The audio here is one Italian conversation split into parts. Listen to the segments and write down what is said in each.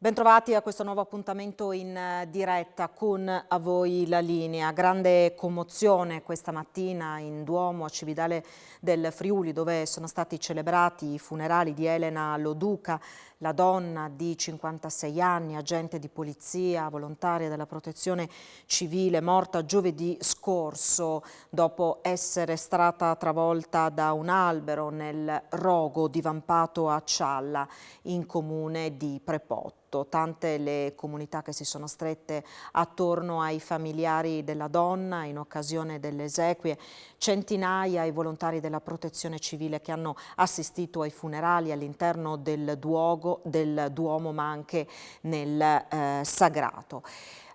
Bentrovati a questo nuovo appuntamento in diretta con A voi la linea. Grande commozione questa mattina in Duomo a Cividale del Friuli, dove sono stati celebrati i funerali di Elena Loduca, la donna di 56 anni, agente di polizia, volontaria della protezione civile, morta giovedì scorso dopo essere stata travolta da un albero nel rogo divampato a Cialla, in comune di Prepotto. Tante le comunità che si sono strette attorno ai familiari della donna in occasione delle esequie, centinaia i volontari della protezione civile che hanno assistito ai funerali all'interno del Duomo ma anche nel Sagrato.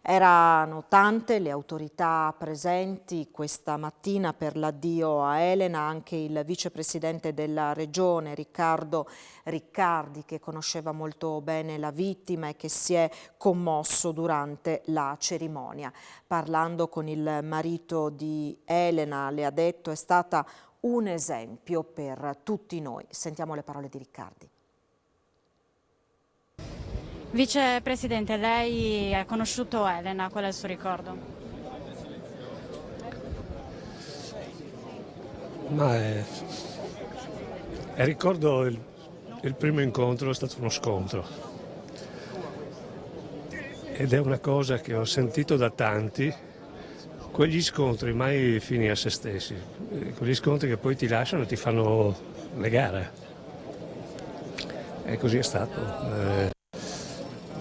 Erano tante le autorità presenti questa mattina per l'addio a Elena, anche il vicepresidente della regione Riccardo Riccardi, che conosceva molto bene la vittima e che si è commosso durante la cerimonia. Parlando con il marito di Elena, le ha detto: è stata un esempio per tutti noi. Sentiamo le parole di Riccardi. Vicepresidente, lei ha conosciuto Elena, qual è il suo ricordo? Ricordo il primo incontro, è stato uno scontro ed è una cosa che ho sentito da tanti, quegli scontri mai fini a se stessi, quegli scontri che poi ti lasciano e ti fanno legare, e così è stato.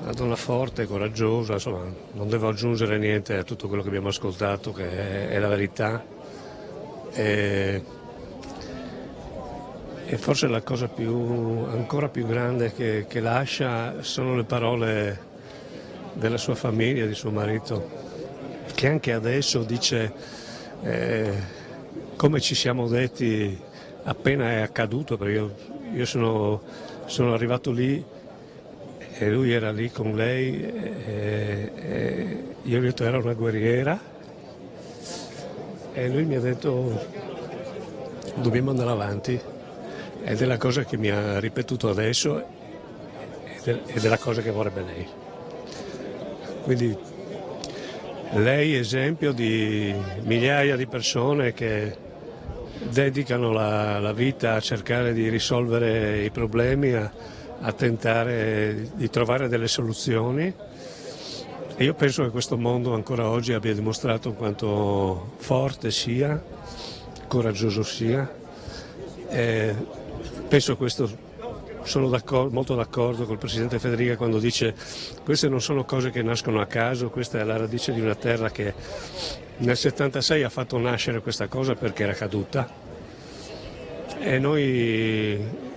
Una donna forte, coraggiosa, insomma, non devo aggiungere niente a tutto quello che abbiamo ascoltato, che è la verità. E forse la cosa ancora più grande che lascia sono le parole della sua famiglia, di suo marito, che anche adesso dice come ci siamo detti appena è accaduto, perché io sono arrivato lì e lui era lì con lei, e io gli ho detto era una guerriera e lui mi ha detto dobbiamo andare avanti, ed è la cosa che mi ha ripetuto adesso ed è la cosa che vorrebbe lei. Quindi lei è esempio di migliaia di persone che dedicano la vita a cercare di risolvere i problemi, a tentare di trovare delle soluzioni, e io penso che questo mondo ancora oggi abbia dimostrato quanto forte sia, coraggioso sia, e penso questo, sono molto d'accordo col Presidente Federica quando dice queste non sono cose che nascono a caso, questa è la radice di una terra che nel 76 ha fatto nascere questa cosa perché era caduta, e noi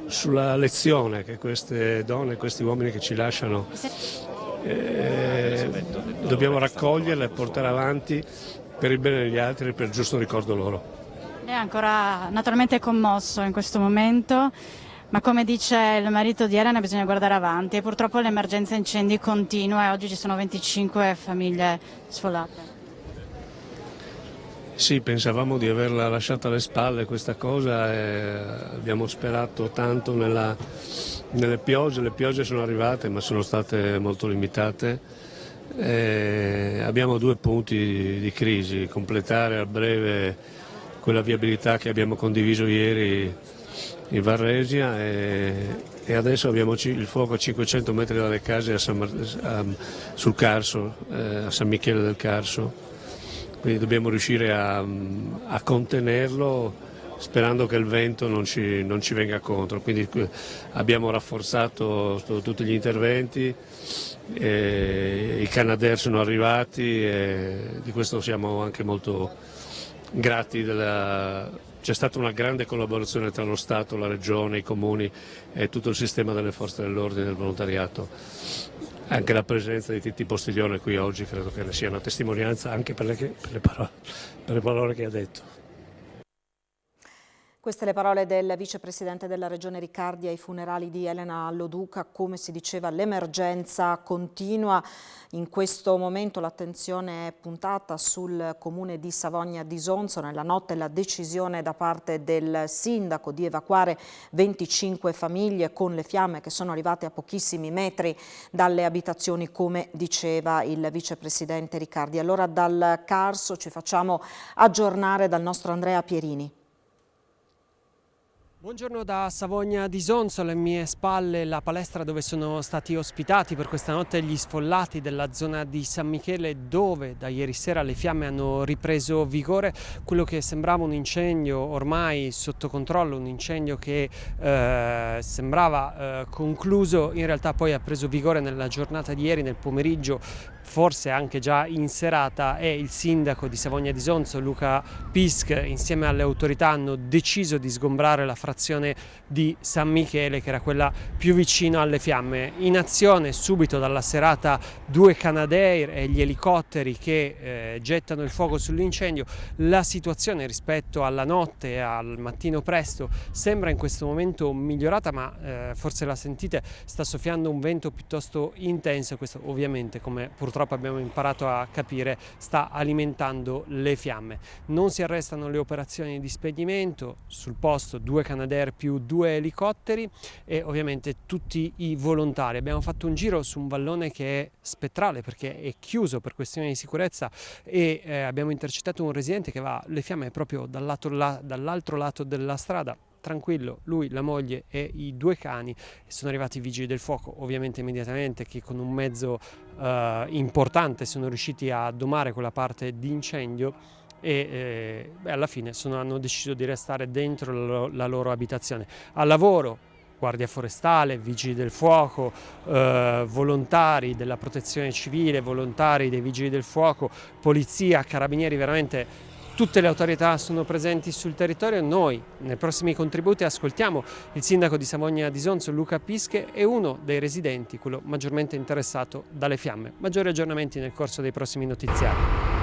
sulla lezione che queste donne, questi uomini che ci lasciano, dobbiamo raccoglierla e portare avanti per il bene degli altri e per il giusto ricordo loro. Lei è ancora naturalmente commosso in questo momento, ma come dice il marito di Elena bisogna guardare avanti, e purtroppo l'emergenza incendi continua e oggi ci sono 25 famiglie sfollate. Sì, pensavamo di averla lasciata alle spalle questa cosa, e abbiamo sperato tanto nelle piogge. Le piogge sono arrivate ma sono state molto limitate. Abbiamo due punti di crisi: completare a breve quella viabilità che abbiamo condiviso ieri in Varresia, e adesso abbiamo il fuoco a 500 metri dalle case sul Carso, a San Michele del Carso. Quindi dobbiamo riuscire a contenerlo, sperando che il vento non ci venga contro. Quindi abbiamo rafforzato tutti gli interventi, i Canadair sono arrivati e di questo siamo anche molto grati. C'è stata una grande collaborazione tra lo Stato, la Regione, i comuni e tutto il sistema delle forze dell'ordine e del volontariato. Anche la presenza di Titti Postiglione qui oggi credo che ne sia una testimonianza, anche per le parole che ha detto. Queste le parole del vicepresidente della Regione Riccardi ai funerali di Elena Loduca. Come si diceva, l'emergenza continua. In questo momento l'attenzione è puntata sul comune di Savogna d'Isonzo. Nella notte la decisione da parte del sindaco di evacuare 25 famiglie con le fiamme che sono arrivate a pochissimi metri dalle abitazioni, come diceva il vicepresidente Riccardi. Allora dal Carso ci facciamo aggiornare dal nostro Andrea Pierini. Buongiorno da Savogna d'Isonzo, alle mie spalle la palestra dove sono stati ospitati per questa notte gli sfollati della zona di San Michele, dove da ieri sera le fiamme hanno ripreso vigore. Quello che sembrava un incendio ormai sotto controllo, un incendio che sembrava concluso, in realtà poi ha preso vigore nella giornata di ieri, nel pomeriggio, forse anche già in serata, e il sindaco di Savogna d'Isonzo, Luca Pisk, insieme alle autorità hanno deciso di sgombrare la frazione di San Michele, che era quella più vicino alle fiamme. In azione subito dalla serata 2 Canadair e gli elicotteri che gettano il fuoco sull'incendio. La situazione rispetto alla notte e al mattino presto sembra in questo momento migliorata, ma forse la sentite, sta soffiando un vento piuttosto intenso e questo ovviamente, come purtroppo abbiamo imparato a capire, sta alimentando le fiamme. Non si arrestano le operazioni di spegnimento, sul posto 2 Canadair più 2 elicotteri e ovviamente tutti i volontari. Abbiamo fatto un giro su un vallone che è spettrale perché è chiuso per questioni di sicurezza e abbiamo intercettato un residente che va, le fiamme proprio dall'altro lato della strada. Tranquillo, lui, la moglie e i 2 cani. Sono arrivati i vigili del fuoco ovviamente immediatamente, che con un mezzo importante sono riusciti a domare quella parte di incendio e alla fine hanno deciso di restare dentro la loro abitazione. Al lavoro Guardia Forestale, Vigili del Fuoco, volontari della Protezione Civile, volontari dei Vigili del Fuoco, Polizia, Carabinieri, veramente tutte le autorità sono presenti sul territorio. Noi nei prossimi contributi ascoltiamo il sindaco di Savogna d'Isonzo, Luca Pische, e uno dei residenti, quello maggiormente interessato dalle fiamme. Maggiori aggiornamenti nel corso dei prossimi notiziari.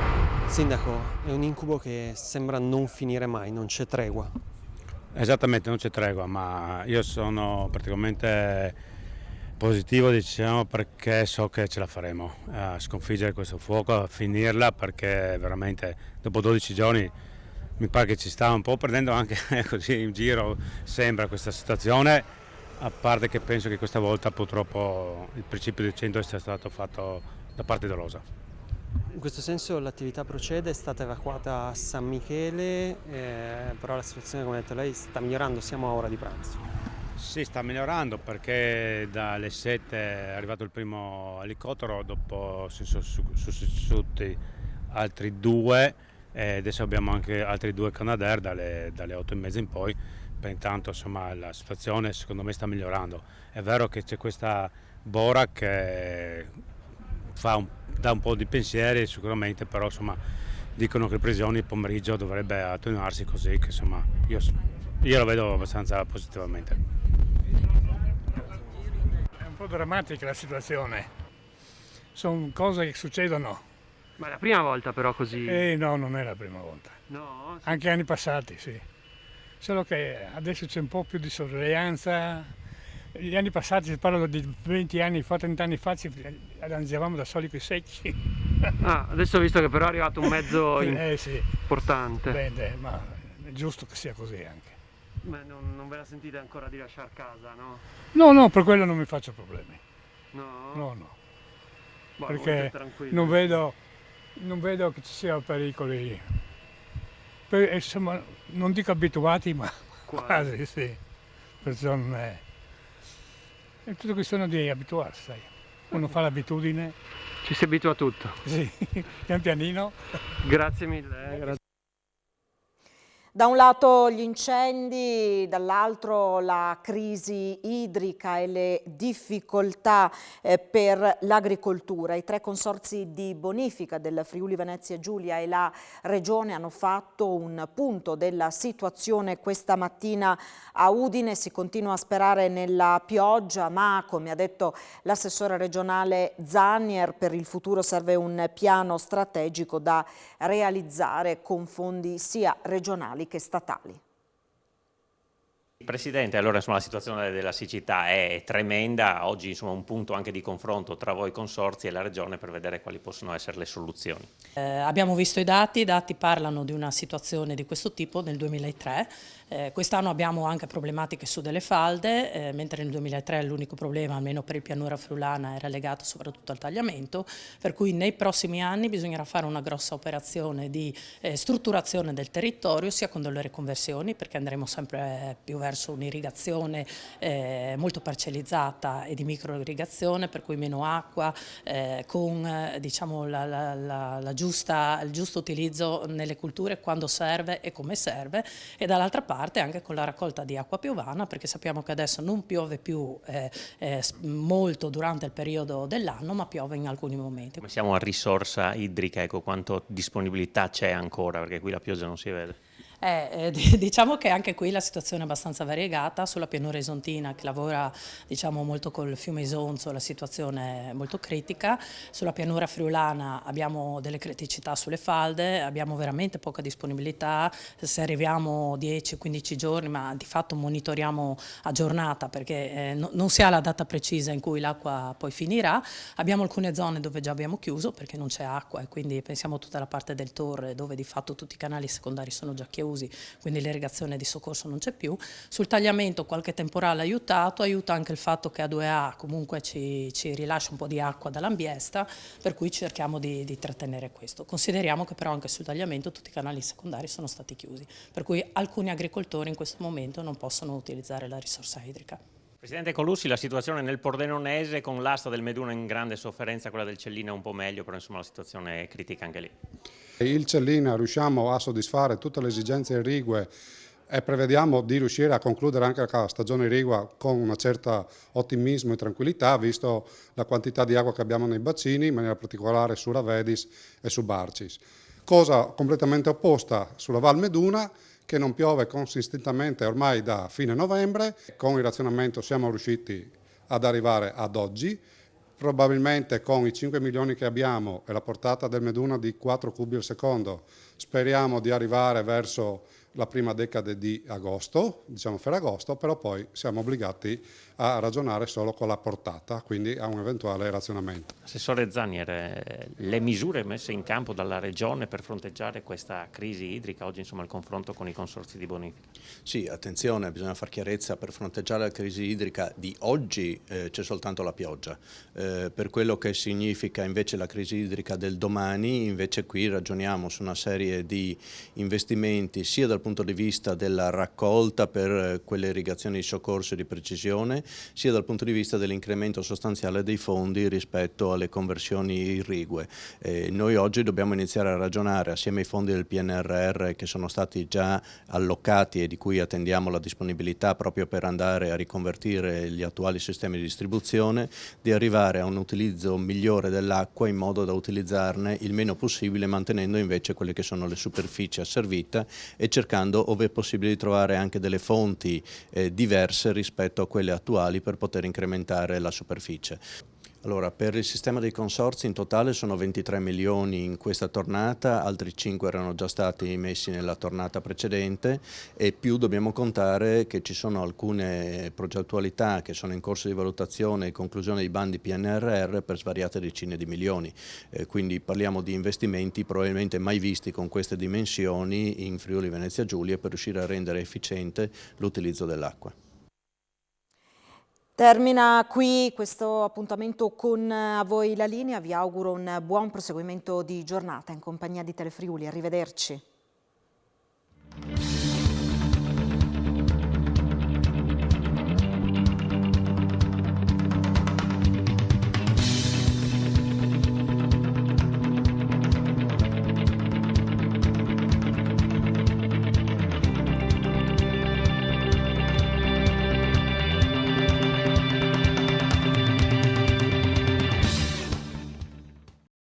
Sindaco, è un incubo che sembra non finire mai, non c'è tregua. Esattamente, non c'è tregua, ma io sono praticamente positivo, diciamo, perché so che ce la faremo a sconfiggere questo fuoco, a finirla, perché veramente dopo 12 giorni mi pare che ci sta un po' perdendo anche così in giro, sembra questa situazione, a parte che penso che questa volta purtroppo il principio del centro sia stato fatto da parte dolosa. In questo senso l'attività procede, è stata evacuata a San Michele, però la situazione, come ha detto lei, sta migliorando, siamo a ora di pranzo. Sì, sta migliorando perché dalle 7 è arrivato il primo elicottero, dopo si sono susseguiti altri 2 e adesso abbiamo anche altri 2 Canadair dalle 8:30 in poi. Per intanto insomma la situazione secondo me sta migliorando. È vero che c'è questa bora che dà un po' di pensieri sicuramente, però insomma dicono che le previsioni il pomeriggio dovrebbe attenuarsi, così che insomma io lo vedo abbastanza positivamente. È un po' drammatica la situazione, sono cose che succedono. Ma è la prima volta però così? No, non è la prima volta, No? Sì. anche anni passati sì, solo che adesso c'è un po' più di sorveglianza. Gli anni passati, si parla di 20 anni fa, 30 anni fa, ci arrangiavamo da soli coi secchi. Ah, adesso ho visto che però è arrivato un mezzo Sì. importante. Bene, ma è giusto che sia così anche. Ma non ve la sentite ancora di lasciare casa, no? No, per quello non mi faccio problemi. No? No, Boh, perché tranquillo. non vedo che ci siano pericoli. Insomma, non dico abituati, ma quasi sì. Perciò non è. È tutta questione di abituarsi, sai. Uno fa l'abitudine. Ci si abitua a tutto. Sì, pian pianino. Grazie mille. Grazie. Da un lato gli incendi, dall'altro la crisi idrica e le difficoltà per l'agricoltura. I 3 consorzi di bonifica del Friuli Venezia Giulia e la Regione hanno fatto un punto della situazione questa mattina a Udine. Si continua a sperare nella pioggia, ma come ha detto l'assessore regionale Zannier, per il futuro serve un piano strategico da realizzare con fondi sia regionali che statali. Presidente, allora insomma, la situazione della siccità è tremenda, oggi insomma, un punto anche di confronto tra voi consorzi e la Regione per vedere quali possono essere le soluzioni. Abbiamo visto i dati parlano di una situazione di questo tipo nel 2003, quest'anno abbiamo anche problematiche su delle falde, mentre nel 2003 l'unico problema, almeno per il pianura friulana, era legato soprattutto al tagliamento, per cui nei prossimi anni bisognerà fare una grossa operazione di strutturazione del territorio, sia con delle riconversioni, perché andremo sempre più verso un'irrigazione molto parcellizzata e di microirrigazione, per cui meno acqua, con diciamo, il giusto utilizzo nelle culture quando serve e come serve, e dall'altra parte anche con la raccolta di acqua piovana, perché sappiamo che adesso non piove più molto durante il periodo dell'anno, ma piove in alcuni momenti. Come siamo a risorsa idrica, ecco, quanto disponibilità c'è ancora, perché qui la pioggia non si vede. Diciamo che anche qui la situazione è abbastanza variegata. Sulla pianura isontina, che lavora diciamo, molto col fiume Isonzo, la situazione è molto critica. Sulla pianura friulana abbiamo delle criticità sulle falde, abbiamo veramente poca disponibilità, se arriviamo 10-15 giorni, ma di fatto monitoriamo a giornata perché non si ha la data precisa in cui l'acqua poi finirà. Abbiamo alcune zone dove già abbiamo chiuso perché non c'è acqua, e quindi pensiamo a tutta la parte del Torre dove di fatto tutti i canali secondari sono già chiusi, quindi l'irrigazione di soccorso non c'è più. Sul tagliamento qualche temporale ha aiutato, aiuta anche il fatto che A2A comunque ci rilascia un po' di acqua dall'ambiesta, per cui cerchiamo di trattenere questo. Consideriamo che però anche sul tagliamento tutti i canali secondari sono stati chiusi, per cui alcuni agricoltori in questo momento non possono utilizzare la risorsa idrica. Presidente Colussi, la situazione nel Pordenonese con l'asta del Meduna in grande sofferenza, quella del Cellina un po' meglio, però insomma la situazione è critica anche lì. Il Cellina riusciamo a soddisfare tutte le esigenze irrigue e prevediamo di riuscire a concludere anche la stagione irrigua con una certa ottimismo e tranquillità, visto la quantità di acqua che abbiamo nei bacini, in maniera particolare su Ravedis e su Barcis. Cosa completamente opposta sulla Val Meduna, che non piove consistentemente ormai da fine novembre. Con il razionamento siamo riusciti ad arrivare ad oggi. Probabilmente con i 5 milioni che abbiamo e la portata del Meduna di 4 cubi al secondo speriamo di arrivare verso la prima decade di agosto, diciamo Ferragosto, però poi siamo obbligati a ragionare solo con la portata, quindi a un eventuale razionamento. Assessore Zanier, le misure messe in campo dalla Regione per fronteggiare questa crisi idrica, oggi insomma il confronto con i consorzi di bonifica? Sì, attenzione, bisogna far chiarezza, per fronteggiare la crisi idrica di oggi c'è soltanto la pioggia, per quello che significa invece la crisi idrica del domani, invece qui ragioniamo su una serie di investimenti sia dal punto di vista della raccolta per quelle irrigazioni di soccorso e di precisione, sia dal punto di vista dell'incremento sostanziale dei fondi rispetto alle conversioni irrigue. Noi oggi dobbiamo iniziare a ragionare assieme ai fondi del PNRR che sono stati già allocati e di cui attendiamo la disponibilità proprio per andare a riconvertire gli attuali sistemi di distribuzione, di arrivare a un utilizzo migliore dell'acqua in modo da utilizzarne il meno possibile, mantenendo invece quelle che sono le superfici asservite e cercando ove è possibile di trovare anche delle fonti diverse rispetto a quelle attuali per poter incrementare la superficie. Allora, per il sistema dei consorzi in totale sono 23 milioni in questa tornata, altri 5 erano già stati messi nella tornata precedente e più dobbiamo contare che ci sono alcune progettualità che sono in corso di valutazione e conclusione dei bandi PNRR per svariate decine di milioni. Quindi parliamo di investimenti probabilmente mai visti con queste dimensioni in Friuli Venezia Giulia per riuscire a rendere efficiente l'utilizzo dell'acqua. Termina qui questo appuntamento con A Voi la Linea, vi auguro un buon proseguimento di giornata in compagnia di Telefriuli, arrivederci.